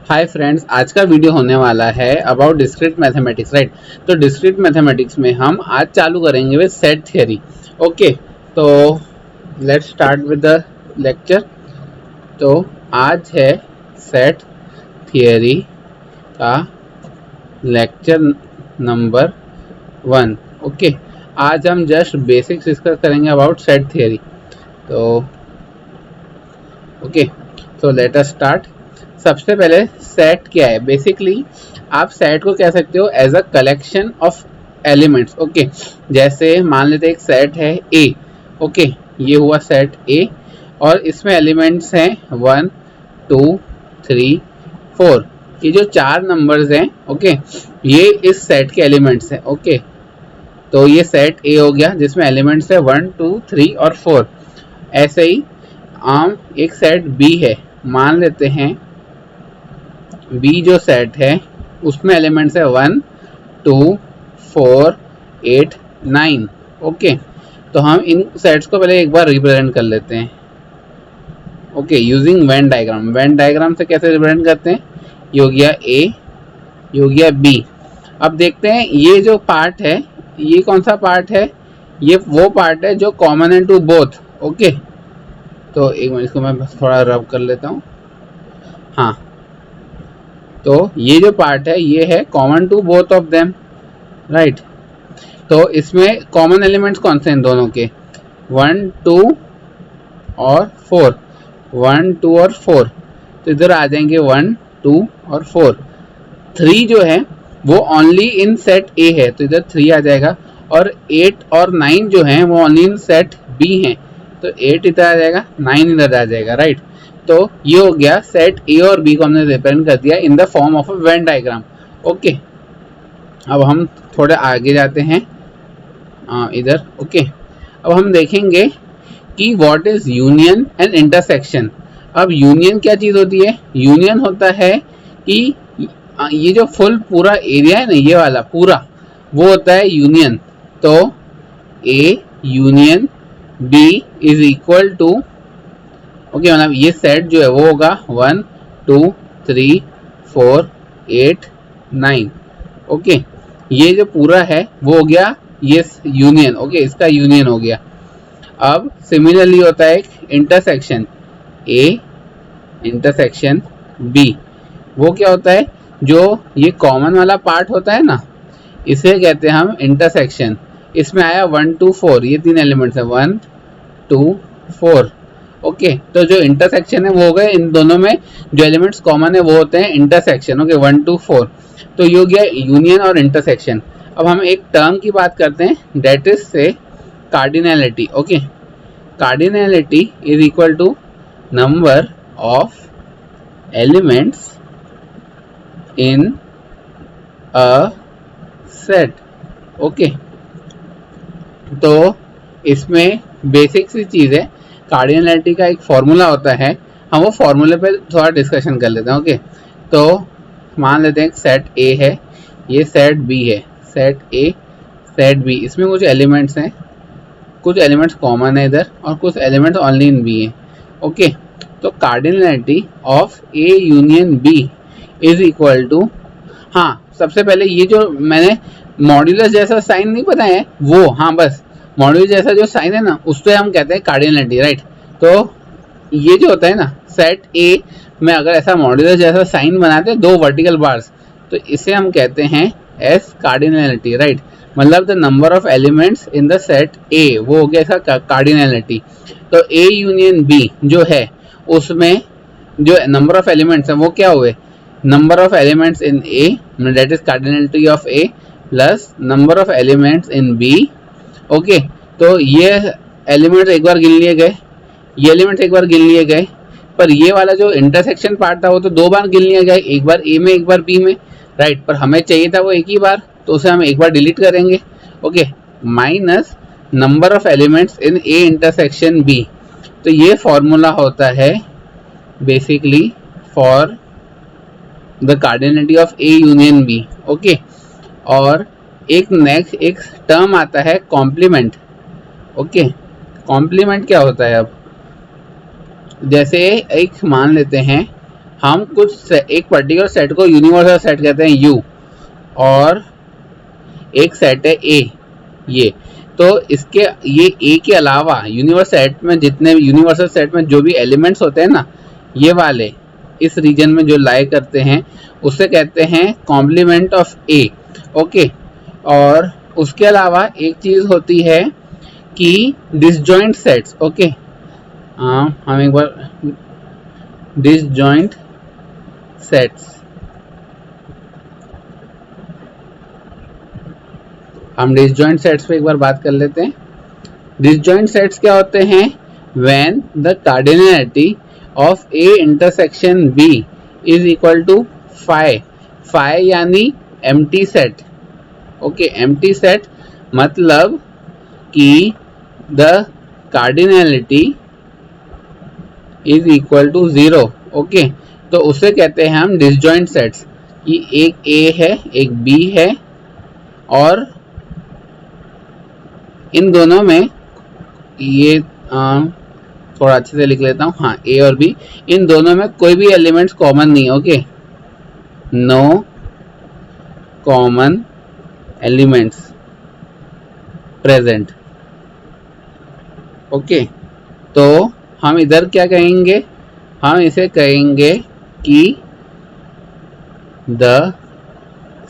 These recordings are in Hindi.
हाय फ्रेंड्स, आज का वीडियो होने वाला है अबाउट डिस्क्रीट मैथमेटिक्स, राइट। तो डिस्क्रीट मैथमेटिक्स में हम आज चालू करेंगे विद सेट थियरी। ओके, तो let's start with the lecture. तो आज है सेट थियरी का लेक्चर नंबर 1। ओके, आज हम जस्ट बेसिक्स डिस्कस करेंगे अबाउट सेट थियरी। तो ओके, तो लेट अस स्टार्ट। सबसे पहले सेट क्या है? बेसिकली आप सेट को कह सकते हो as a collection of elements. Okay, जैसे मान लेते एक सेट है ए। ओके, ये हुआ सेट ए और इसमें एलिमेंट्स हैं 1 2 3 4। ये जो 4 नंबर्स हैं, ओके, ये इस सेट के एलिमेंट्स हैं। ओके, तो ये सेट ए हो गया जिसमें एलिमेंट्स है 1 2 3 और 4। ऐसे ही एक सेट बी है, मान लेते हैं बी जो सेट है उसमें एलिमेंट्स है 1 2 4 8 9। ओके, तो हम इन सेट्स को पहले एक बार रिप्रेजेंट कर लेते हैं। Okay, using Venn diagram. Venn diagram से कैसे रिप्रेजेंट करते हैं? ये हो गया ए, ये हो गया बी। अब देखते हैं ये जो पार्ट है, ये कौन सा पार्ट है? ये वो पार्ट है जो कॉमन है टू बोथ। ओके, तो एक मिनट, इसको मैं बस थोड़ा रब कर लेता हूँ। हाँ, तो ये जो पार्ट है ये है common to both of them, right. तो इसमें कॉमन एलिमेंट्स कौन से हैं दोनों के? 1 2 और 4। 1 2 और 4, तो इधर आ जाएंगे 1 2 और 4। 3 जो है वो ओनली इन सेट ए है, तो इधर 3 आ जाएगा। और 8 और 9 जो है वो ओनली इन सेट बी है, तो 8 इधर आ जाएगा, 9 इधर आ जाएगा, राइट। तो ये हो गया सेट ए और बी को हमने रिप्रेजेंट कर दिया in the form of a Venn diagram. Okay, अब हम थोड़े आगे जाते हैं इधर। ओके, अब हम देखेंगे कि what is union and intersection. अब यूनियन क्या चीज होती है? यूनियन होता है कि ये जो फुल पूरा एरिया है ना, ये वाला पूरा, वो होता है यूनियन। तो A union B is equal to, okay, मतलब ये सेट जो है वो होगा 1 2 3 4 8 9। ओके, ये जो पूरा है वो हो गया ये यूनियन। ओके, इसका यूनियन हो गया। अब सिमिलरली होता है एक इंटरसेक्शन ए इंटरसेक्शन बी। वो क्या होता है? जो ये कॉमन वाला पार्ट होता है ना, इसे कहते हैं हम इंटरसेक्शन। इसमें आया 1 2 4, ये 3 एलिमेंट्स है 1 2 4। ओके, तो जो इंटरसेक्शन है वो हो गए इन दोनों में जो एलिमेंट्स कॉमन है वो होते हैं इंटरसेक्शन। ओके, 1 2 4, तो ये हो गया यूनियन और इंटरसेक्शन। अब हम एक टर्म की बात करते हैं, that is say cardinality. Okay, cardinality is equal to number of elements in a set. Okay, तो इसमें बेसिक सी चीज़ है, कार्डिनैलिटी का एक फॉर्मूला होता है, हम वो फॉर्मूले पे थोड़ा डिस्कशन कर लेते हैं। ओके, तो मान लेते हैं सेट ए है, ये सेट बी है, सेट ए सेट बी, इसमें कुछ एलिमेंट्स हैं, कुछ एलिमेंट्स कॉमन है इधर और कुछ एलिमेंट्स ओनली इन बी है। ओके, तो cardinality of A union B is equal to, हाँ, सबसे पहले ये जो मैंने मॉड्यूलस जैसा साइन नहीं बताया है वो, हाँ, बस मॉड्यूलस जैसा जो साइन है ना उससे हम कहते हैं कार्डिनैलिटी, राइट। तो ये जो होता है ना सेट ए में अगर ऐसा मॉड्यूलस जैसा साइन बनाते हैं 2 वर्टिकल बार्स, तो इसे हम कहते हैं एस कार्डिनैलिटी, राइट। मतलब the number of elements in the set ए, वो हो गया इसका कार्डिनैलिटी। तो ए यूनियन बी जो है उसमें जो नंबर ऑफ एलिमेंट्स हैं वो क्या हुए? number of elements in A, that is cardinality of A, plus number of elements in B. Okay, तो ये एलिमेंट्स एक बार गिन लिए गए, ये एलिमेंट्स एक बार गिन लिए गए, पर ये वाला जो इंटरसेक्शन पार्ट था वो तो 2 बार गिन लिया गया, एक बार ए में एक बार बी में, राइट। पर हमें चाहिए था वो एक ही बार, तो उसे हम एक बार डिलीट करेंगे। Okay, minus number of elements in A intersection B. तो ये फॉर्मूला होता है basically for the cardinality of A union B. Okay, और एक नेक्स्ट एक टर्म आता है कॉम्प्लीमेंट। ओके, कॉम्प्लीमेंट क्या होता है? अब जैसे एक मान लेते हैं हम कुछ एक पर्टिकुलर सेट को यूनिवर्सल सेट कहते हैं U, और एक सेट है A ये, तो इसके ये A के अलावा यूनिवर्सल सेट में जो भी एलिमेंट्स होते हैं ना, ये वाले इस रीजन में जो लाई करते हैं उससे कहते हैं कॉम्प्लीमेंट ऑफ A। ओके, और उसके अलावा एक चीज होती है कि डिसजॉइंट सेट्स। ओके, हम एक बार डिसजॉइंट सेट्स, हम डिसजॉइंट सेट्स पे एक बार बात कर लेते हैं। डिसजॉइंट सेट्स क्या होते हैं? When the cardinality of A intersection B is equal to phi, phi यानी empty set. Okay, empty set मतलब कि the cardinality is equal to 0। Okay, तो उसे कहते हैं हम डिसजॉइंट सेट्स, कि एक A है एक B है और इन दोनों में ये थोड़ा अच्छे से लिख लेता हूँ, हाँ A और B, इन दोनों में कोई भी एलिमेंट्स कॉमन नहीं है। Okay, no common elements present. Okay, तो हम इधर क्या कहेंगे? हम इसे कहेंगे कि the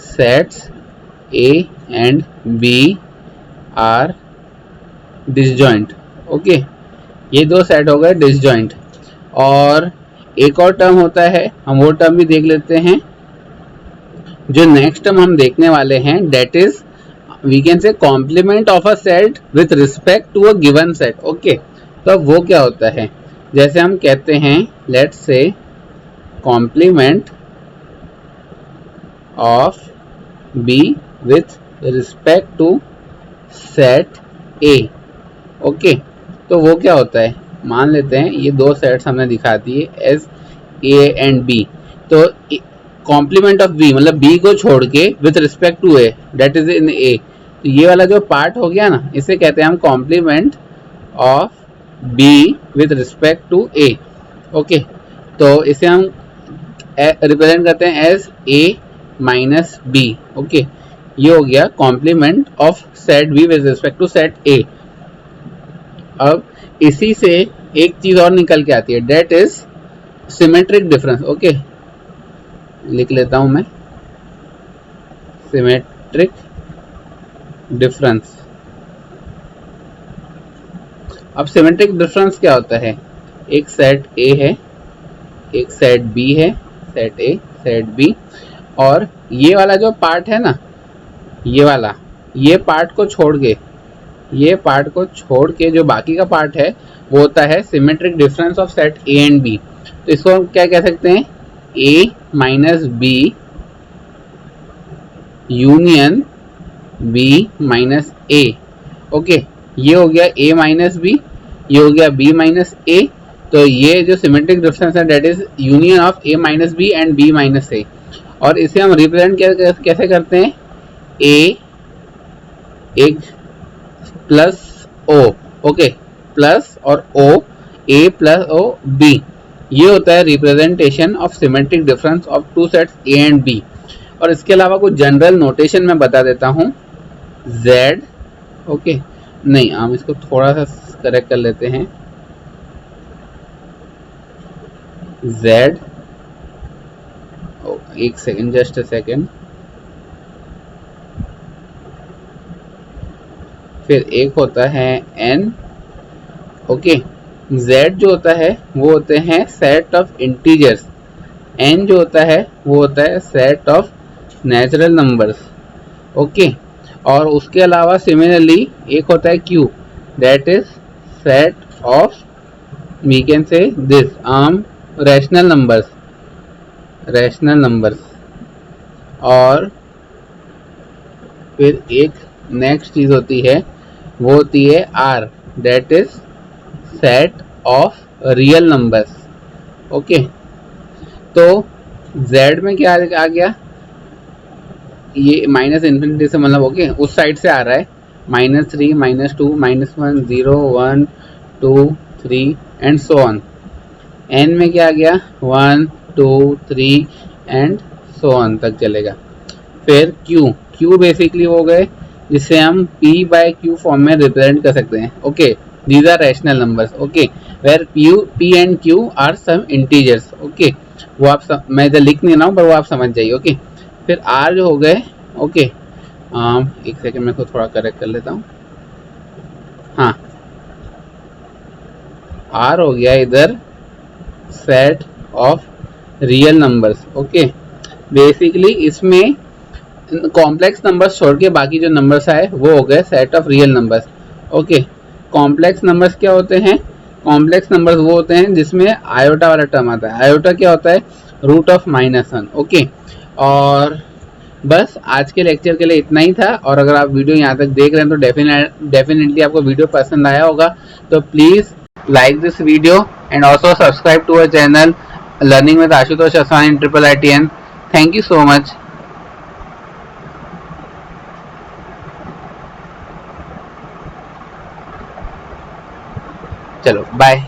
sets A and B are disjoint. Okay, ये दो सेट हो गए डिसजॉइंट। और एक और टर्म होता है, हम वो टर्म भी देख लेते हैं। जो नेक्स्ट टर्म हम देखने वाले हैं, that is we can say complement of a set with respect to a given set. Okay, तो अब वो क्या होता है? जैसे हम कहते हैं, let's say complement of B with respect to set A। Okay, तो वो क्या होता है? मान लेते हैं ये दो सेट्स हमने दिखा दिए एज A एंड B, तो कॉम्प्लीमेंट ऑफ B मतलब B को छोड़ के with respect to A, that is in A, तो ये वाला जो पार्ट हो गया ना, इसे कहते हैं हम complement of B with respect to A। Okay, तो इसे हम रिप्रेजेंट करते हैं as A minus B। Okay, ये हो गया complement of set B with respect to set A। अब इसी से एक चीज और निकल के आती है, that is symmetric difference. Okay, लिख लेता हूं मैं, सिमेट्रिक डिफरेंस। अब सिमेट्रिक डिफरेंस क्या होता है? एक सेट A है, एक सेट B है, सेट A सेट B, और ये वाला जो पार्ट है ना, ये वाला, ये पार्ट को छोड़ के जो बाकी का पार्ट है वो होता है symmetric difference of set A and B। तो इसको हम क्या कह सकते हैं? A minus B union B minus A। Okay, ये हो गया A माइनस B, ये हो गया B माइनस A। तो ये जो सिमेट्रिक डिफरेंस है that is union of A minus B and B minus A। और इसे हम रिप्रेजेंट कैसे करते हैं? A एक प्लस O। ओके, प्लस और O, A plus O B, ये होता है representation of symmetric difference of two sets A and B। और इसके अलावा कुछ जनरल नोटेशन में बता देता हूँ, Z। ओके, नहीं, हम इसको थोड़ा सा करेक्ट कर लेते हैं, Z, एक सेकेंड, जस्ट अ सेकेंड, फिर एक होता है N। ओके, Z जो होता है वो होते हैं सेट ऑफ इंटीजर्स, N जो होता है वो होता है set of natural numbers. Okay, और उसके अलावा सिमिलरली एक होता है Q, that is set of we can say this rational numbers. और फिर एक नेक्स्ट चीज होती है, वो होती है R, that is set of real numbers. Okay, तो Z में क्या आ गया? ये माइनस इन्फिनिटी से मतलब ओके उस साइड से आ रहा है, -3, -2, -1, 0, 1, 2, 3 एंड सो ऑन। N में क्या आ गया? 1, 2 3 एंड सो ऑन तक चलेगा। फिर क्यू बेसिकली हो गए जिसे हम p बाय क्यू फॉर्म में रिप्रेजेंट कर सकते हैं। Okay, these are rational numbers. Okay, where p and q are some integers. Okay, वो आप मैं इधर लिख नहीं रहा हूँ पर वो आप समझ जाइए। ओके, फिर r जो हो गए। ओके, एक सेकंड में को थोड़ा करेक्ट कर लेता हूँ। हाँ, r हो गया इधर set of real numbers. Okay, basically इसमें कॉम्प्लेक्स नंबर्स छोड़ के बाकी जो नंबर्स आए वो हो गए set of real numbers. Okay, complex numbers क्या होते हैं? कॉम्प्लेक्स नंबर्स वो होते हैं जिसमें आयोटा वाला टर्म आता है। आयोटा क्या होता है? Root of -1। ओके, और बस आज के लेक्चर के लिए इतना ही था। और अगर आप वीडियो यहाँ तक देख रहे हैं तो डेफिनेटली आपको वीडियो पसंद आया होगा। तो please like this video and also subscribe to our channel Learning with Ashutosh Aswani in Triple ITN. Thank you so much. चलो बाय।